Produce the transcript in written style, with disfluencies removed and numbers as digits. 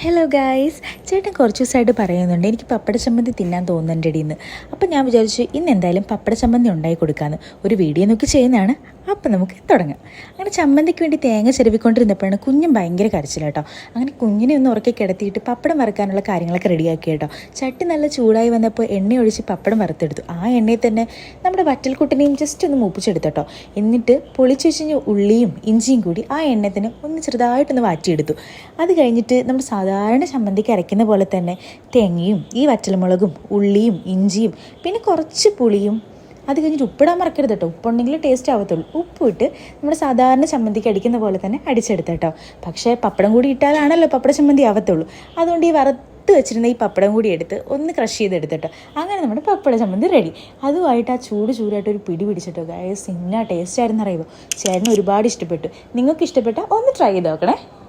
Hello guys, ചേട്ടൻ കുറച്ച് ദിവസമായിട്ട് പറയുന്നുണ്ട് എനിക്ക് പപ്പട ചമ്മന്തി തിന്നാൻ തോന്നുന്നുണ്ടെന്ന്. അപ്പം ഞാൻ വിചാരിച്ചു ഇന്ന് എന്തായാലും പപ്പട ചമ്മന്തി ഉണ്ടാക്കി കൊടുക്കാമെന്ന്. ഒരു വീഡിയോ നോക്കി ചെയ്യുന്നതാണ്. അപ്പം നമുക്ക് തുടങ്ങാം. അങ്ങനെ ചമ്മന്തിക്ക് വേണ്ടി തേങ്ങ ചിരവിക്കൊണ്ടിരുന്നപ്പോഴാണ് കുഞ്ഞും ഭയങ്കര കരച്ചില്ല കേട്ടോ. അങ്ങനെ കുഞ്ഞിനെ ഒന്ന് ഉറക്കി കിടത്തിയിട്ട് പപ്പടം വറുക്കാനുള്ള കാര്യങ്ങളൊക്കെ റെഡിയാക്കി കേട്ടോ. ചട്ടി നല്ല ചൂടായി വന്നപ്പോൾ എണ്ണ ഒഴിച്ച് പപ്പടം വറുത്തെടുത്തു. ആ എണ്ണയിൽ തന്നെ നമ്മുടെ വറ്റൽക്കുട്ടനെയും ജസ്റ്റ് ഒന്ന് മൂപ്പിച്ചെടുത്തു കേട്ടോ. എന്നിട്ട് പൊളിച്ചു വെച്ച് ഉള്ളിയും ഇഞ്ചിയും കൂടി ആ എണ്ണയിൽ തന്നെ ഒന്ന് ചെറുതായിട്ടൊന്ന് വാറ്റിയെടുത്തു. അത് കഴിഞ്ഞിട്ട് നമ്മൾ സാധാരണ ചമ്മന്തിക്ക് അരയ്ക്കുന്ന പോലെ തന്നെ തേങ്ങയും ഈ വറ്റൽമുളകും ഉള്ളിയും ഇഞ്ചിയും പിന്നെ കുറച്ച് പുളിയും അത് കഴിഞ്ഞിട്ട് ഉപ്പിടാൻ മറക്കരുത് കേട്ടോ. ഉപ്പുണ്ടെങ്കിൽ ടേസ്റ്റ് ആവത്തുള്ളൂ. ഉപ്പിട്ട് നമ്മൾ സാധാരണ ചമ്മന്തിക്ക് അടിക്കുന്ന പോലെ തന്നെ അടിച്ചെടുത്ത കേട്ടോ. പക്ഷേ പപ്പടം കൂടി ഇട്ടാലാണല്ലോ പപ്പട ചമ്മന്തി ആവത്തുള്ളൂ. അതുകൊണ്ട് ഈ വറുത്ത് വെച്ചിരുന്ന ഈ പപ്പടം കൂടി എടുത്ത് ഒന്ന് ക്രഷ് ചെയ്തെടുത്തിട്ടോ. അങ്ങനെ നമ്മുടെ പപ്പട ചമ്മന്തി റെഡി. അതുമായിട്ട് ആ ചൂടായിട്ട് ഒരു പിടി പിടിച്ചിട്ടോ. ഗൈസ്, ഇന്ന ടേസ്റ്റ് ആയിരുന്നു അറിയുമോ. ചേട്ടന് ഒരുപാട് ഇഷ്ടപ്പെട്ടു. നിങ്ങൾക്ക് ഇഷ്ടപ്പെട്ടാൽ ഒന്ന് ട്രൈ ചെയ്ത് നോക്കണേ.